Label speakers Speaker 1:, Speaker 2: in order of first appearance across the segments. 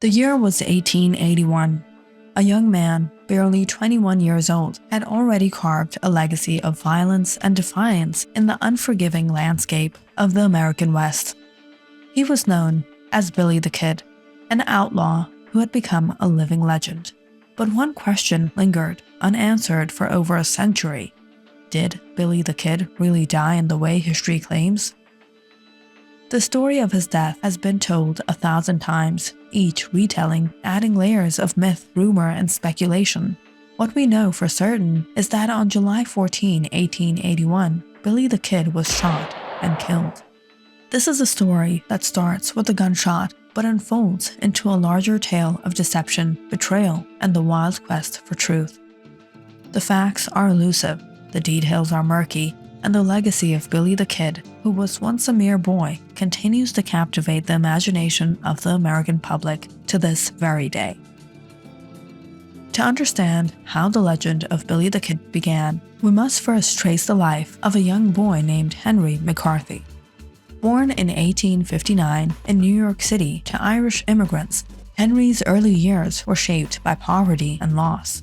Speaker 1: The year was 1881. A young man, barely 21 years old, had already carved a legacy of violence and defiance in the unforgiving landscape of the American West. He was known as Billy the Kid, an outlaw who had become a living legend. But one question lingered unanswered for over a century. Did Billy the Kid really die in the way history claims? The story of his death has been told 1,000 times, each retelling adding layers of myth, rumor, and speculation. What we know for certain is that on July 14, 1881, Billy the Kid was shot and killed. This is a story that starts with a gunshot but unfolds into a larger tale of deception, betrayal, and the wild quest for truth. The facts are elusive, the details are murky, and the legacy of Billy the Kid, who was once a mere boy, continues to captivate the imagination of the American public to this very day. To understand how the legend of Billy the Kid began, we must first trace the life of a young boy named Henry McCarthy. Born in 1859 in New York City to Irish immigrants, Henry's early years were shaped by poverty and loss.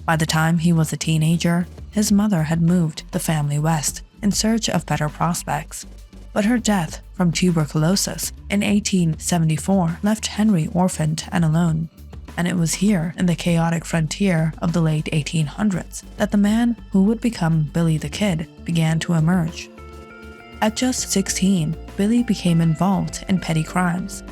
Speaker 1: By the time he was a teenager, his mother had moved the family west in search of better prospects. But her death from tuberculosis in 1874 left Henry orphaned and alone. And it was here, in the chaotic frontier of the late 1800s, that the man who would become Billy the Kid began to emerge. At just 16, Billy became involved in petty crimes.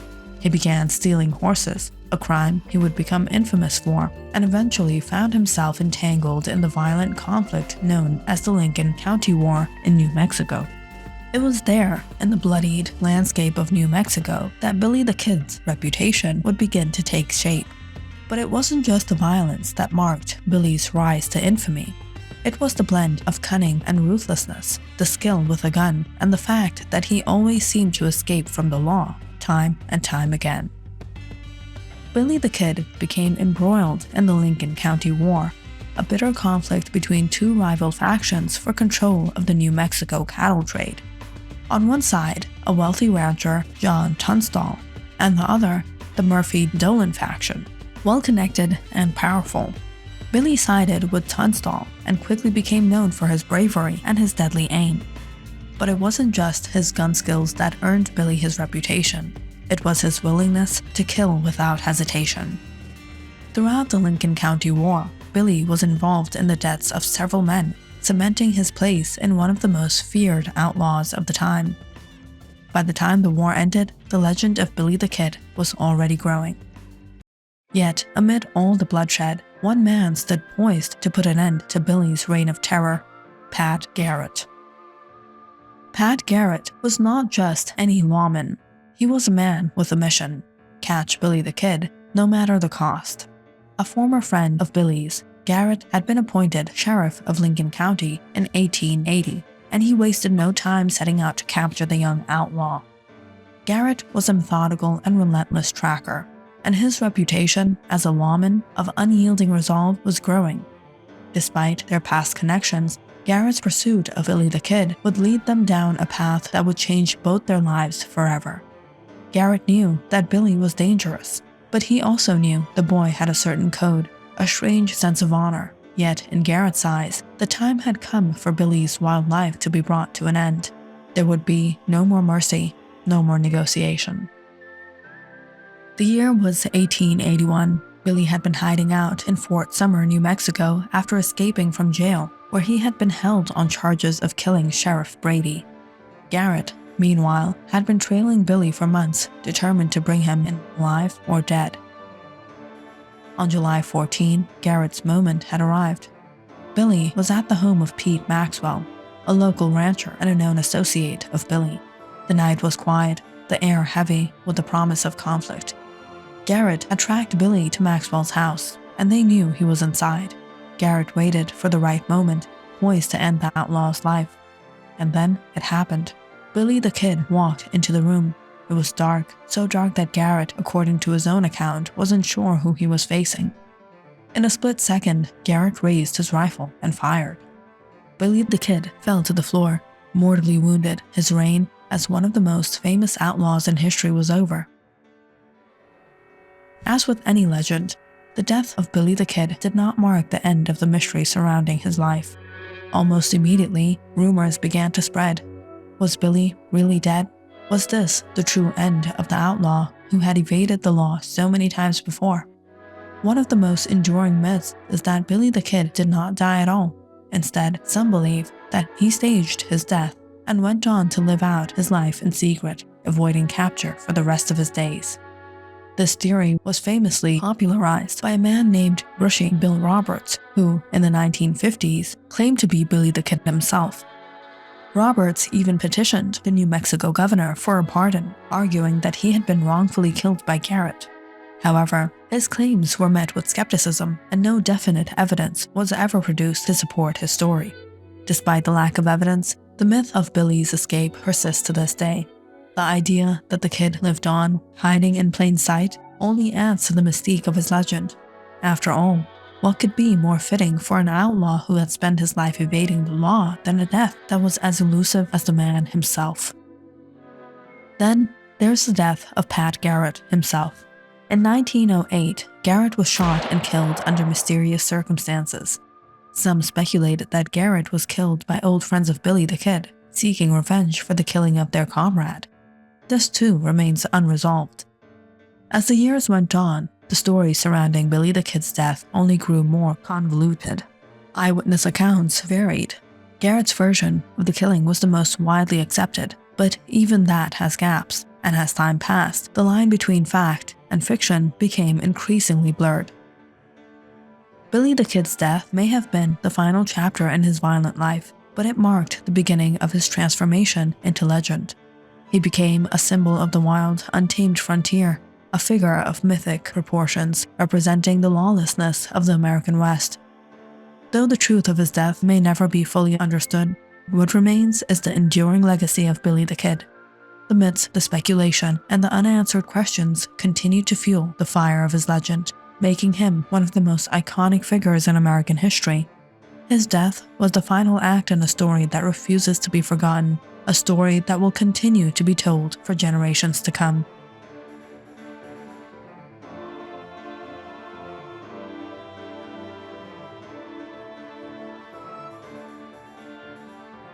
Speaker 1: He began stealing horses, a crime he would become infamous for, and eventually found himself entangled in the violent conflict known as the Lincoln County War in New Mexico. It was there, in the bloodied landscape of New Mexico, that Billy the Kid's reputation would begin to take shape. But it wasn't just the violence that marked Billy's rise to infamy. It was the blend of cunning and ruthlessness, the skill with a gun, and the fact that he always seemed to escape from the law, time and time again. Billy the Kid became embroiled in the Lincoln County War, a bitter conflict between two rival factions for control of the New Mexico cattle trade. On one side, a wealthy rancher, John Tunstall, and the other, the Murphy-Dolan faction, well-connected and powerful. Billy sided with Tunstall and quickly became known for his bravery and his deadly aim. But it wasn't just his gun skills that earned Billy his reputation. It was his willingness to kill without hesitation. Throughout the Lincoln County War, Billy was involved in the deaths of several men, cementing his place in one of the most feared outlaws of the time. By the time the war ended, the legend of Billy the Kid was already growing. Yet, amid all the bloodshed, one man stood poised to put an end to Billy's reign of terror: Pat Garrett. Pat Garrett was not just any lawman. He was a man with a mission: catch Billy the Kid, no matter the cost. A former friend of Billy's, Garrett had been appointed sheriff of Lincoln County in 1880, and he wasted no time setting out to capture the young outlaw. Garrett was a methodical and relentless tracker, and his reputation as a lawman of unyielding resolve was growing. Despite their past connections, Garrett's pursuit of Billy the Kid would lead them down a path that would change both their lives forever. Garrett knew that Billy was dangerous, but he also knew the boy had a certain code, a strange sense of honor. Yet, in Garrett's eyes, the time had come for Billy's wild life to be brought to an end. There would be no more mercy, no more negotiation. The year was 1881. Billy had been hiding out in Fort Sumner, New Mexico after escaping from jail, where he had been held on charges of killing Sheriff Brady. Garrett, meanwhile, had been trailing Billy for months, determined to bring him in alive or dead. On July 14, Garrett's moment had arrived. Billy was at the home of Pete Maxwell, a local rancher and a known associate of Billy. The night was quiet, the air heavy with the promise of conflict. Garrett had tracked Billy to Maxwell's house, and they knew he was inside. Garrett waited for the right moment, poised to end the outlaw's life. And then it happened. Billy the Kid walked into the room. It was dark, so dark that Garrett, according to his own account, wasn't sure who he was facing. In a split second, Garrett raised his rifle and fired. Billy the Kid fell to the floor, mortally wounded. His reign as one of the most famous outlaws in history was over. As with any legend, the death of Billy the Kid did not mark the end of the mystery surrounding his life. Almost immediately, rumors began to spread. Was Billy really dead? Was this the true end of the outlaw who had evaded the law so many times before? One of the most enduring myths is that Billy the Kid did not die at all. Instead, some believe that he staged his death and went on to live out his life in secret, avoiding capture for the rest of his days. This theory was famously popularized by a man named Brushy Bill Roberts, who, in the 1950s, claimed to be Billy the Kid himself. Roberts even petitioned the New Mexico governor for a pardon, arguing that he had been wrongfully killed by Garrett. However, his claims were met with skepticism, and no definite evidence was ever produced to support his story. Despite the lack of evidence, the myth of Billy's escape persists to this day. The idea that the kid lived on, hiding in plain sight, only adds to the mystique of his legend. After all, what could be more fitting for an outlaw who had spent his life evading the law than a death that was as elusive as the man himself? Then, there's the death of Pat Garrett himself. In 1908, Garrett was shot and killed under mysterious circumstances. Some speculated that Garrett was killed by old friends of Billy the Kid, seeking revenge for the killing of their comrade. This too remains unresolved. As the years went on, the story surrounding Billy the Kid's death only grew more convoluted. Eyewitness accounts varied. Garrett's version of the killing was the most widely accepted, but even that has gaps, and as time passed, the line between fact and fiction became increasingly blurred. Billy the Kid's death may have been the final chapter in his violent life, but it marked the beginning of his transformation into legend. He became a symbol of the wild, untamed frontier, a figure of mythic proportions representing the lawlessness of the American West. Though the truth of his death may never be fully understood, what remains is the enduring legacy of Billy the Kid. The myths, the speculation, and the unanswered questions continue to fuel the fire of his legend, making him one of the most iconic figures in American history. His death was the final act in a story that refuses to be forgotten, a story that will continue to be told for generations to come.